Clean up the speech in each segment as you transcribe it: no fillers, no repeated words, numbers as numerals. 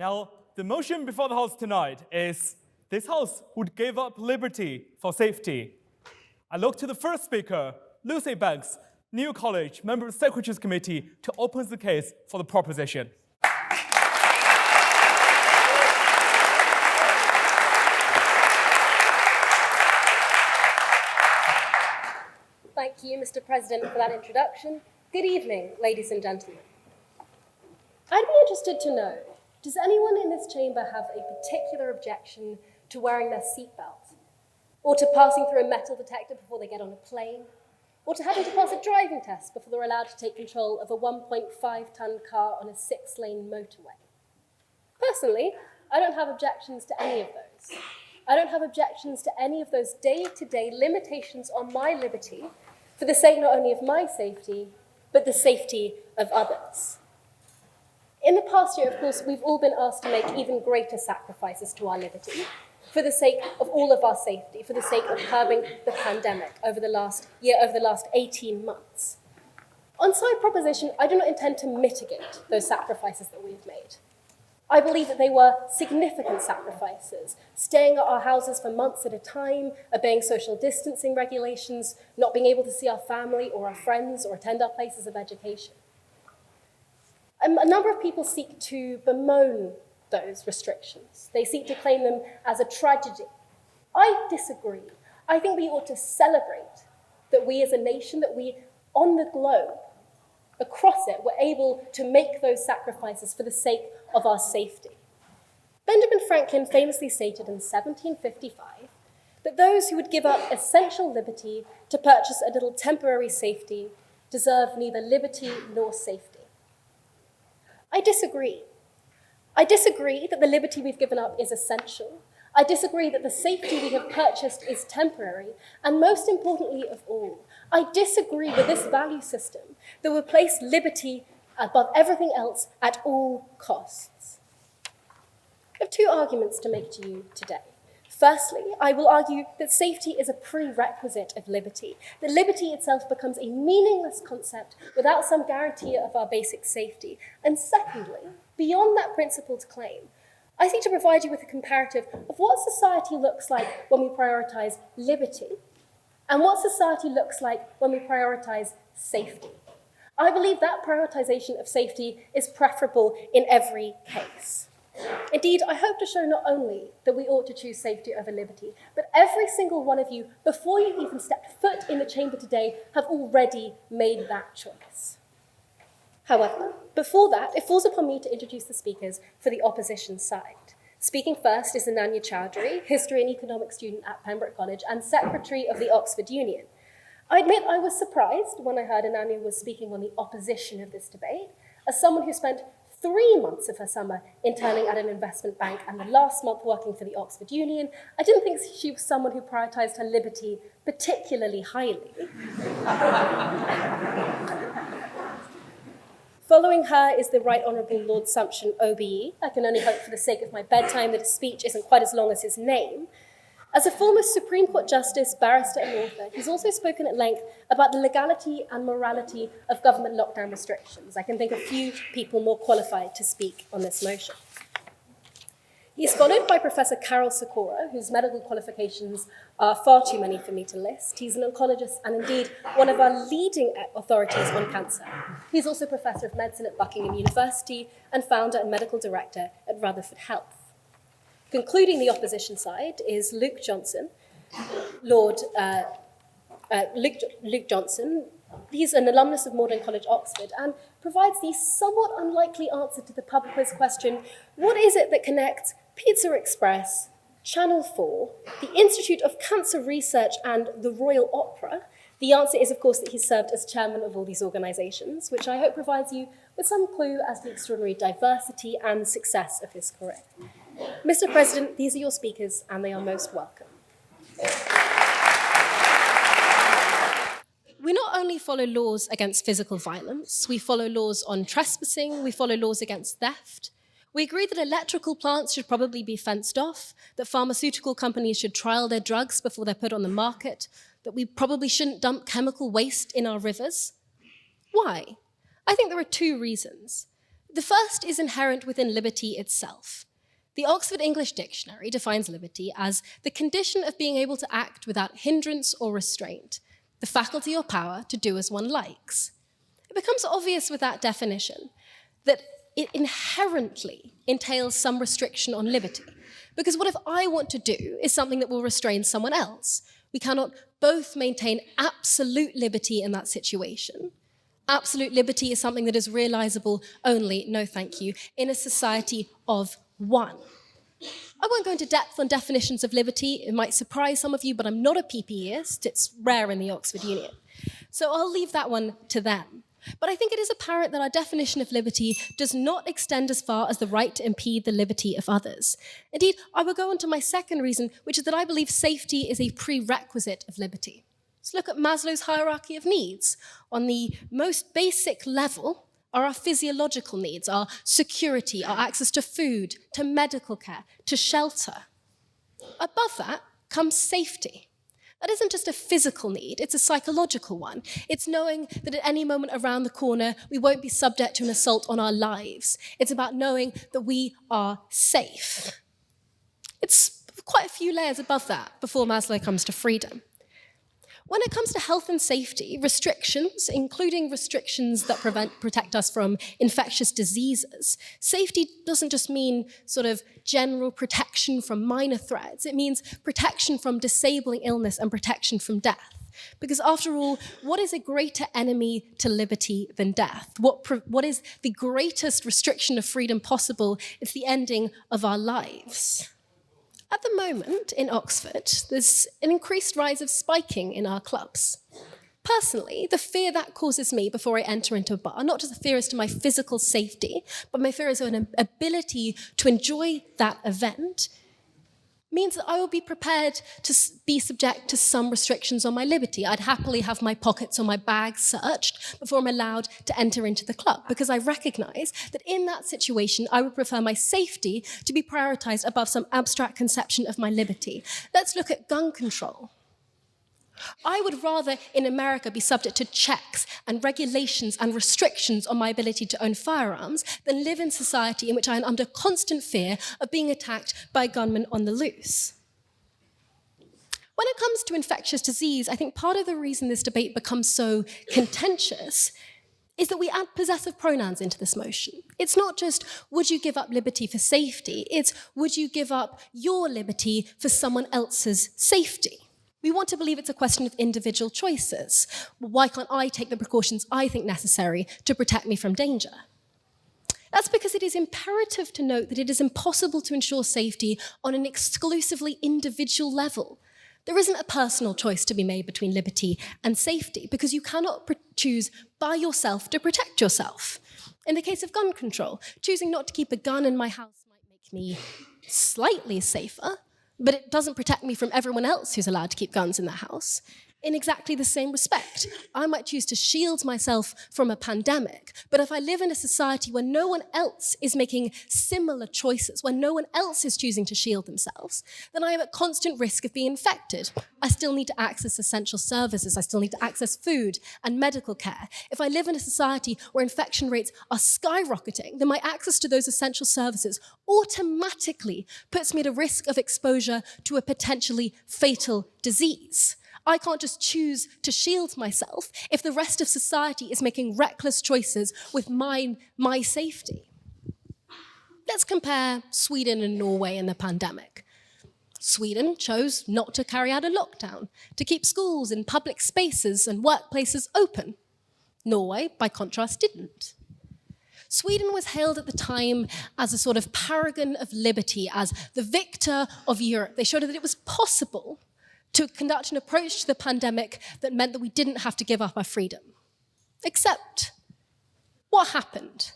Now, the motion before the House tonight is this House would give up liberty for safety. I look to the first speaker, Lucy Banks, New College, member of the Secretary's Committee, to open the case for the proposition. Thank you, Mr. President, for that introduction. Good evening, ladies and gentlemen. I'd be interested to know, does anyone in this chamber have a particular objection to wearing their seatbelt, or to passing through a metal detector before they get on a plane, or to having to pass a driving test before they're allowed to take control of a 1.5-ton car on a 6-lane motorway? Personally, I don't have objections to any of those. I don't have objections to any of those day-to-day limitations on my liberty for the sake not only of my safety, but the safety of others. In the past year, of course, we've all been asked to make even greater sacrifices to our liberty for the sake of all of our safety, for the sake of curbing the pandemic over the last 18 months. On side proposition, I do not intend to mitigate those sacrifices that we have made. I believe that they were significant sacrifices, staying at our houses for months at a time, obeying social distancing regulations, not being able to see our family or our friends or attend our places of education. A number of people seek to bemoan those restrictions. They seek to claim them as a tragedy. I disagree. I think we ought to celebrate that we as a nation, that we on the globe, across it, were able to make those sacrifices for the sake of our safety. Benjamin Franklin famously stated in 1755 that those who would give up essential liberty to purchase a little temporary safety deserve neither liberty nor safety. I disagree. I disagree that the liberty we've given up is essential. I disagree that the safety we have purchased is temporary. And most importantly of all, I disagree with this value system that will place liberty above everything else at all costs. I have two arguments to make to you today. Firstly, I will argue that safety is a prerequisite of liberty, that liberty itself becomes a meaningless concept without some guarantee of our basic safety. And secondly, beyond that principled claim, I seek to provide you with a comparative of what society looks like when we prioritize liberty and what society looks like when we prioritize safety. I believe that prioritization of safety is preferable in every case. Indeed, I hope to show not only that we ought to choose safety over liberty, but every single one of you, before you even stepped foot in the chamber today, have already made that choice. However, before that, it falls upon me to introduce the speakers for the opposition side. Speaking first is Ananya Chowdhury, history and economics student at Pembroke College and secretary of the Oxford Union. I admit I was surprised when I heard Ananya was speaking on the opposition of this debate, as someone who spent 3 months of her summer interning at an investment bank and the last month working for the Oxford Union. I didn't think she was someone who prioritized her liberty particularly highly. Following her is the Right Honourable Lord Sumption OBE. I can only hope for the sake of my bedtime that his speech isn't quite as long as his name. As a former Supreme Court Justice, barrister and author, he's also spoken at length about the legality and morality of government lockdown restrictions. I can think of few people more qualified to speak on this motion. He is followed by Professor Carol Sikora, whose medical qualifications are far too many for me to list. He's an oncologist and indeed one of our leading authorities on cancer. He's also Professor of Medicine at Buckingham University and founder and medical director at Rutherford Health. Concluding the opposition side is Luke Johnson, Luke Johnson. He's an alumnus of Magdalen College, Oxford, and provides the somewhat unlikely answer to the pub quiz question, what is it that connects Pizza Express, Channel 4, the Institute of Cancer Research, and the Royal Opera? The answer is, of course, that he's served as chairman of all these organisations, which I hope provides you with some clue as to the extraordinary diversity and success of his career. Mr. President, these are your speakers, and they are most welcome. We not only follow laws against physical violence, we follow laws on trespassing, we follow laws against theft. We agree that electrical plants should probably be fenced off, that pharmaceutical companies should trial their drugs before they're put on the market, that we probably shouldn't dump chemical waste in our rivers. Why? I think there are two reasons. The first is inherent within liberty itself. The Oxford English Dictionary defines liberty as the condition of being able to act without hindrance or restraint, the faculty or power to do as one likes. It becomes obvious with that definition that it inherently entails some restriction on liberty. Because what if I want to do is something that will restrain someone else? We cannot both maintain absolute liberty in that situation. Absolute liberty is something that is realizable only, no thank you, in a society of one. I won't go into depth on definitions of liberty. It might surprise some of you, but I'm not a PPEist. It's rare in the Oxford Union. So I'll leave that one to them. But I think it is apparent that our definition of liberty does not extend as far as the right to impede the liberty of others. Indeed, I will go on to my second reason, which is that I believe safety is a prerequisite of liberty. Let's look at Maslow's hierarchy of needs. On the most basic level are our physiological needs, our security, our access to food, to medical care, to shelter. Above that comes safety. That isn't just a physical need, it's a psychological one. It's knowing that at any moment around the corner, we won't be subject to an assault on our lives. It's about knowing that we are safe. It's quite a few layers above that before Maslow comes to freedom. When it comes to health and safety, restrictions, including restrictions that protect us from infectious diseases, safety doesn't just mean sort of general protection from minor threats. It means protection from disabling illness and protection from death. Because after all, what is a greater enemy to liberty than death? What is the greatest restriction of freedom possible? It's the ending of our lives. At the moment, in Oxford, there's an increased rise of spiking in our clubs. Personally, the fear that causes me before I enter into a bar, not just a fear as to my physical safety, but my fear as to an ability to enjoy that event, means that I will be prepared to be subject to some restrictions on my liberty. I'd happily have my pockets or my bags searched before I'm allowed to enter into the club, because I recognize that in that situation, I would prefer my safety to be prioritized above some abstract conception of my liberty. Let's look at gun control. I would rather in America be subject to checks and regulations and restrictions on my ability to own firearms than live in a society in which I am under constant fear of being attacked by gunmen on the loose. When it comes to infectious disease, I think part of the reason this debate becomes so contentious is that we add possessive pronouns into this motion. It's not just, would you give up liberty for safety? It's, would you give up your liberty for someone else's safety? We want to believe it's a question of individual choices. Why can't I take the precautions I think necessary to protect me from danger? That's because it is imperative to note that it is impossible to ensure safety on an exclusively individual level. There isn't a personal choice to be made between liberty and safety, because you cannot choose by yourself to protect yourself. In the case of gun control, choosing not to keep a gun in my house might make me slightly safer, but it doesn't protect me from everyone else who's allowed to keep guns in their house. In exactly the same respect, I might choose to shield myself from a pandemic, but if I live in a society where no one else is making similar choices, where no one else is choosing to shield themselves, then I am at constant risk of being infected. I still need to access essential services. I still need to access food and medical care. If I live in a society where infection rates are skyrocketing, then my access to those essential services automatically puts me at a risk of exposure to a potentially fatal disease. I can't just choose to shield myself if the rest of society is making reckless choices with my safety. Let's compare Sweden and Norway in the pandemic. Sweden chose not to carry out a lockdown, to keep schools and public spaces and workplaces open. Norway, by contrast, didn't. Sweden was hailed at the time as a sort of paragon of liberty, as the victor of Europe. They showed that it was possible to conduct an approach to the pandemic that meant that we didn't have to give up our freedom. Except, what happened?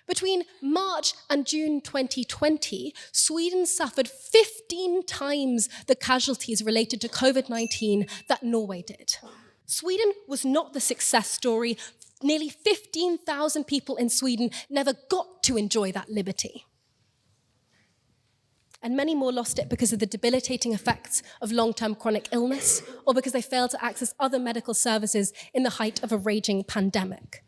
Between March and June 2020, Sweden suffered 15 times the casualties related to COVID-19 that Norway did. Sweden was not the success story. Nearly 15,000 people in Sweden never got to enjoy that liberty. And many more lost it because of the debilitating effects of long-term chronic illness, or because they failed to access other medical services in the height of a raging pandemic.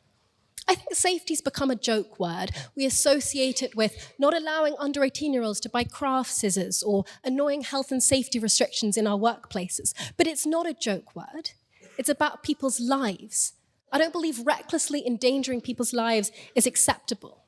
I think safety's become a joke word. We associate it with not allowing under 18-year-olds to buy craft scissors or annoying health and safety restrictions in our workplaces. But it's not a joke word. It's about people's lives. I don't believe recklessly endangering people's lives is acceptable.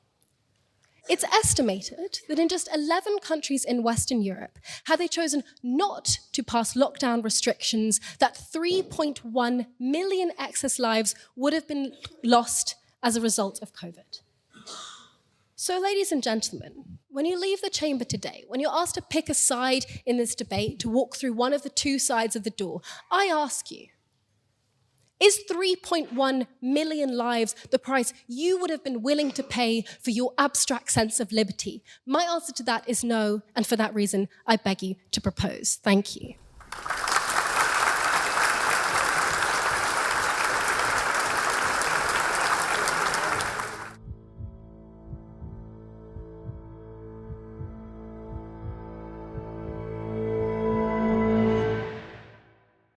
It's estimated that in just 11 countries in Western Europe, had they chosen not to pass lockdown restrictions, that 3.1 million excess lives would have been lost as a result of COVID. So, ladies and gentlemen, when you leave the chamber today, when you're asked to pick a side in this debate, to walk through one of the two sides of the door, I ask you, is 3.1 million lives the price you would have been willing to pay for your abstract sense of liberty? My answer to that is no, and for that reason, I beg you to propose. Thank you.